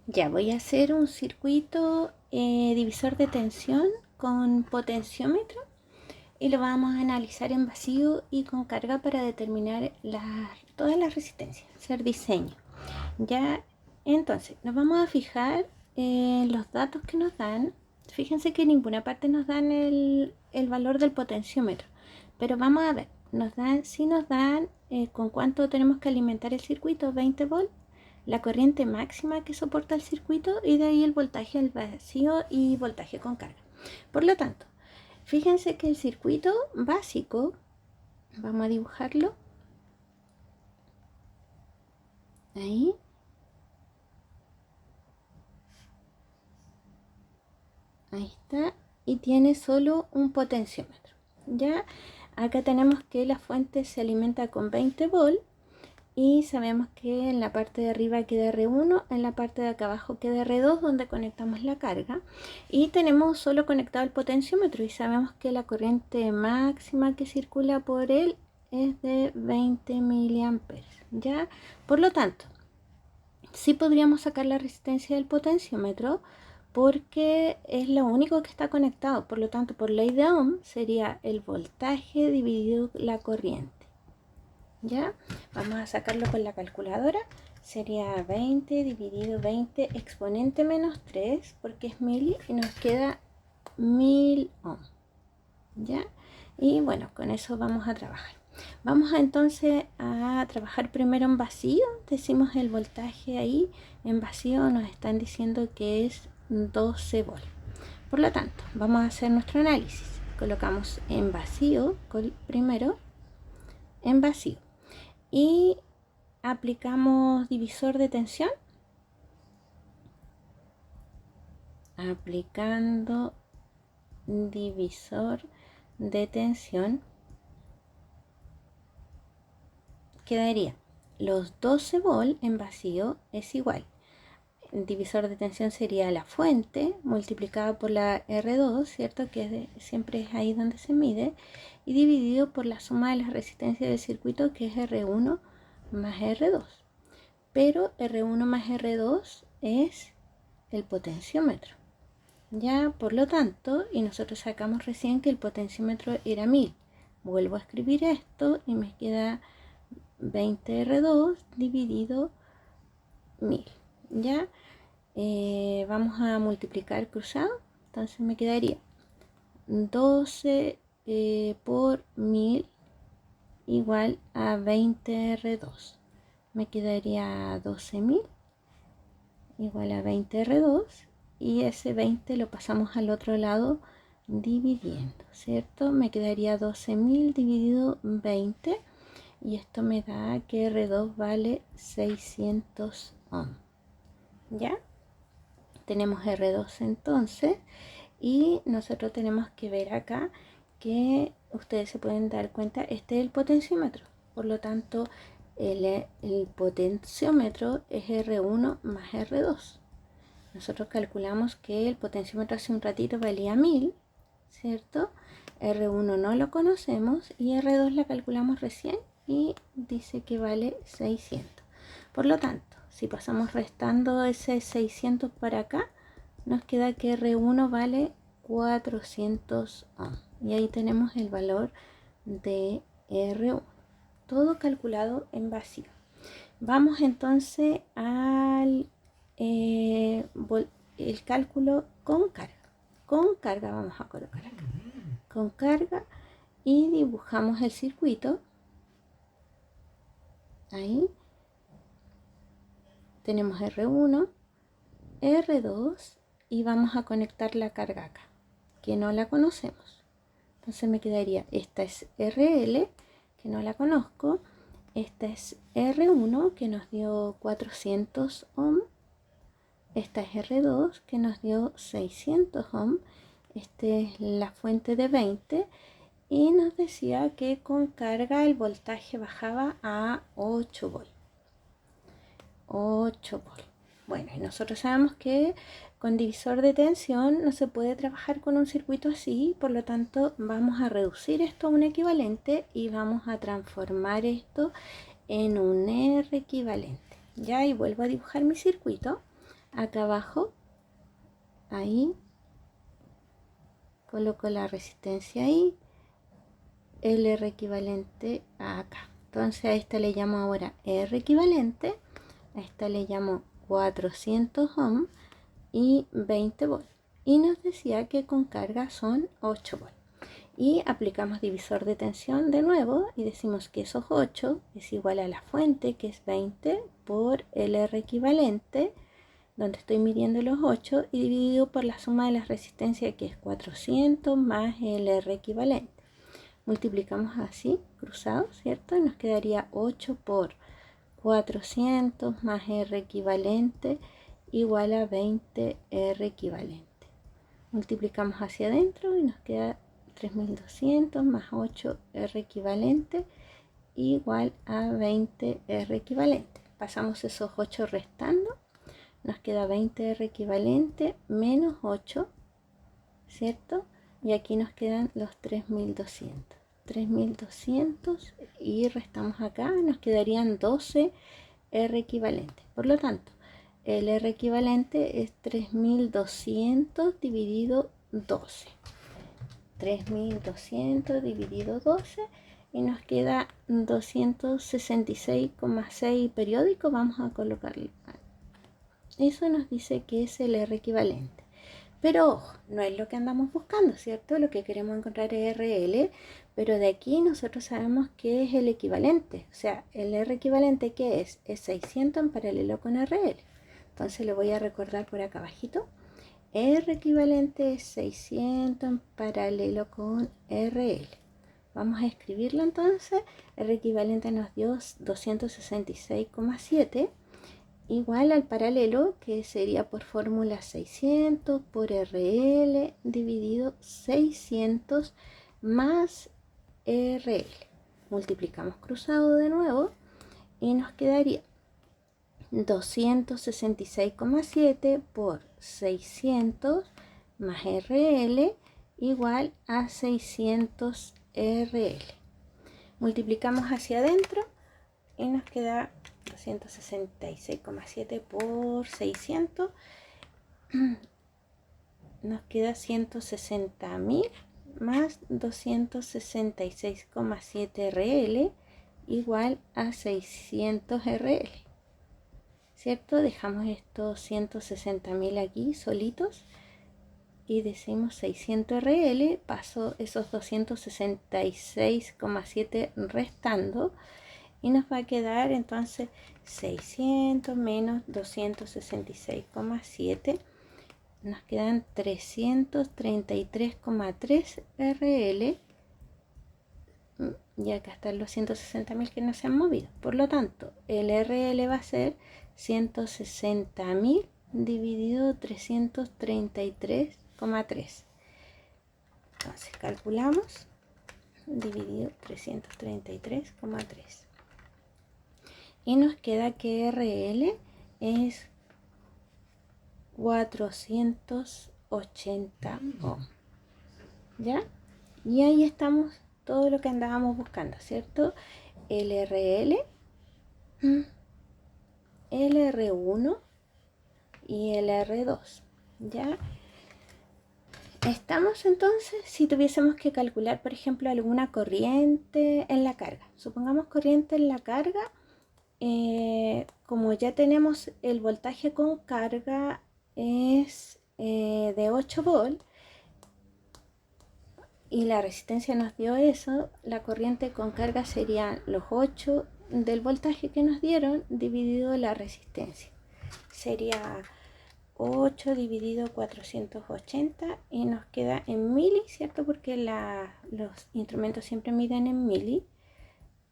Ya voy a hacer un circuito divisor de tensión con potenciómetro y lo vamos a analizar en vacío y con carga para determinar todas las resistencias, hacer diseño. Ya, entonces nos vamos a fijar en los datos que nos dan. Fíjense que en ninguna parte nos dan el valor del potenciómetro, pero vamos a ver, si nos dan con cuánto tenemos que alimentar el circuito, 20 volts, la corriente máxima que soporta el circuito y de ahí el voltaje al vacío y voltaje con carga. Por lo tanto, fíjense que el circuito básico, vamos a dibujarlo ahí. Ahí está. Y tiene solo un potenciómetro. Ya acá tenemos que la fuente se alimenta con 20 volts. Y sabemos que en la parte de arriba queda R1, en la parte de acá abajo queda R2 donde conectamos la carga. Y tenemos solo conectado el potenciómetro y sabemos que la corriente máxima que circula por él es de 20 miliamperes. ¿Ya? Por lo tanto, sí podríamos sacar la resistencia del potenciómetro porque es lo único que está conectado. Por lo tanto, por ley de Ohm sería el voltaje dividido la corriente. ¿Ya? Vamos a sacarlo con la calculadora. Sería 20 dividido 20 exponente menos 3 porque es mili y nos queda 1000 ohm. ¿Ya? Y bueno, con eso vamos a trabajar. Vamos entonces a trabajar primero en vacío. Decimos el voltaje ahí. En vacío nos están diciendo que es 12 volts. Por lo tanto, vamos a hacer nuestro análisis. Colocamos en vacío primero. En vacío. Y aplicamos divisor de tensión. Aplicando divisor de tensión. Quedaría los 12 volts en vacío es igual. El divisor de tensión sería la fuente multiplicada por la R2, ¿cierto? Que siempre es ahí donde se mide. Y dividido por la suma de las resistencias del circuito, que es R1 más R2. Pero R1 más R2 es el potenciómetro. Ya, por lo tanto, y nosotros sacamos recién que el potenciómetro era 1000. Vuelvo a escribir esto y me queda 20R2 dividido 1000. Ya, vamos a multiplicar cruzado. Entonces me quedaría 12 por 1000 igual a 20R2. Me quedaría 12.000 igual a 20R2 y ese 20 lo pasamos al otro lado dividiendo, ¿cierto? Me quedaría 12.000 dividido 20 y esto me da que R2 vale 600 ohm. ¿Ya? Tenemos R2 entonces y nosotros tenemos que ver acá que ustedes se pueden dar cuenta, este es el potenciómetro. Por lo tanto, el potenciómetro es R1 más R2. Nosotros calculamos que el potenciómetro hace un ratito valía 1000, ¿cierto? R1 no lo conocemos y R2 la calculamos recién y dice que vale 600. Por lo tanto, si pasamos restando ese 600 para acá, nos queda que R1 vale 400 ohm. Y ahí tenemos el valor de R1. Todo calculado en vacío. Vamos entonces al el cálculo con carga. Con carga vamos a colocar acá. Con carga y dibujamos el circuito. Ahí tenemos R1, R2 y vamos a conectar la carga acá, que no la conocemos. Entonces me quedaría, esta es RL, que no la conozco. Esta es R1, que nos dio 400 ohm. Esta es R2, que nos dio 600 ohm. Esta es la fuente de 20 y nos decía que con carga el voltaje bajaba a 8 volts. 8 volts. Bueno, y nosotros sabemos que con divisor de tensión no se puede trabajar con un circuito así, por lo tanto vamos a reducir esto a un equivalente y vamos a transformar esto en un R equivalente. Ya, y vuelvo a dibujar mi circuito. Acá abajo, ahí, coloco la resistencia ahí, el R equivalente acá. Entonces a esta le llamo ahora R equivalente, a esta le llamo 400 ohm y 20 volt. Y nos decía que con carga son 8 volt. Y aplicamos divisor de tensión de nuevo y decimos que esos 8 es igual a la fuente, que es 20, por el R equivalente, donde estoy midiendo los 8, y dividido por la suma de las resistencias, que es 400 más el R equivalente. Multiplicamos así, cruzado, ¿cierto? Y nos quedaría 8 por 400 más R equivalente igual a 20 R equivalente. Multiplicamos hacia adentro y nos queda 3200 más 8 R equivalente igual a 20 R equivalente. Pasamos esos 8 restando, nos queda 20 R equivalente menos 8, ¿cierto? Y aquí nos quedan los 3200. 3200 y restamos acá, nos quedarían 12 R equivalente. Por lo tanto, el R equivalente es 3200 dividido 12. 3200 dividido 12 y nos queda 266,6 periódico. Vamos a colocarle. Eso nos dice que es el R equivalente. Pero ojo, no es lo que andamos buscando, ¿cierto? Lo que queremos encontrar es RL, pero de aquí nosotros sabemos que es el equivalente. O sea, el R equivalente, ¿qué es? Es 600 en paralelo con RL. Entonces lo voy a recordar por acá abajito. R equivalente es 600 en paralelo con RL. Vamos a escribirlo entonces. R equivalente nos dio 266,7. Igual al paralelo, que sería por fórmula 600 por RL dividido 600 más RL. Multiplicamos cruzado de nuevo y nos quedaría 266,7 por 600 más RL igual a 600 RL. Multiplicamos hacia adentro y nos queda 266,7 por 600, nos queda 160.000 más 266,7 RL igual a 600 RL, ¿cierto? Dejamos estos 160.000 aquí solitos y decimos 600 RL, paso esos 266,7 restando, y nos va a quedar entonces 600 menos 266,7. Nos quedan 333,3 RL. Y acá están los 160.000 que no se han movido. Por lo tanto, el RL va a ser 160.000 dividido 333,3. Entonces calculamos dividido 333,3. Y nos queda que RL es 480 ohm. ¿Ya? Y ahí estamos todo lo que andábamos buscando, ¿cierto? El RL, el R1 y el R2. ¿Ya? Estamos entonces, si tuviésemos que calcular, por ejemplo, alguna corriente en la carga. Supongamos corriente en la carga. Como ya tenemos el voltaje con carga es de 8 volt y la resistencia nos dio eso, la corriente con carga serían los 8 del voltaje que nos dieron dividido la resistencia. Sería 8 dividido 480 y nos queda en mili, ¿cierto? Porque los instrumentos siempre miden en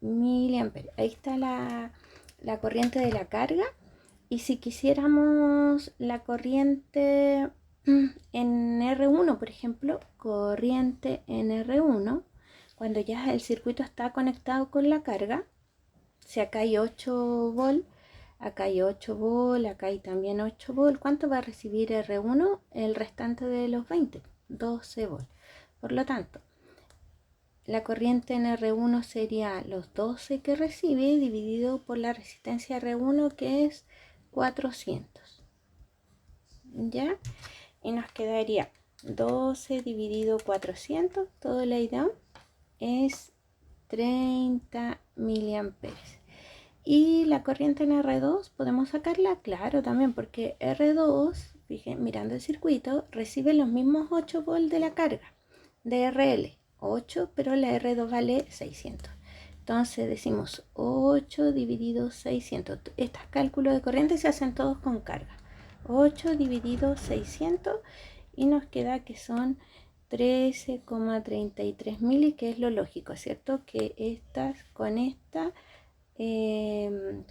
miliamperes. Ahí está la corriente de la carga. Y si quisiéramos la corriente en R1, por ejemplo, corriente en R1, cuando ya el circuito está conectado con la carga, si acá hay 8 volt, acá hay 8 volt, acá hay también 8 volt, ¿cuánto va a recibir R1? El restante de los 20, 12 volt. Por lo tanto, la corriente en R1 sería los 12 que recibe dividido por la resistencia R1, que es 400. ¿ya? Y nos quedaría 12 dividido 400, todo la idea es 30 miliamperes. Y la corriente en R2 podemos sacarla, claro, también, porque R2, fíjense, mirando el circuito, recibe los mismos 8 volts de la carga de RL, 8, pero la R2 vale 600. Entonces decimos 8 dividido 600. Estos cálculos de corriente se hacen todos con carga. 8 dividido 600 y nos queda que son 13,33 mili, que es lo lógico, ¿cierto? Que estas con esta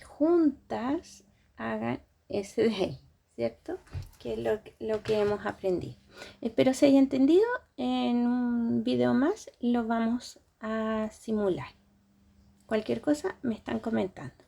juntas hagan ese de ahí, ¿cierto? Que es lo que hemos aprendido. Espero se haya entendido. En un video más lo vamos a simular. Cualquier cosa me están comentando.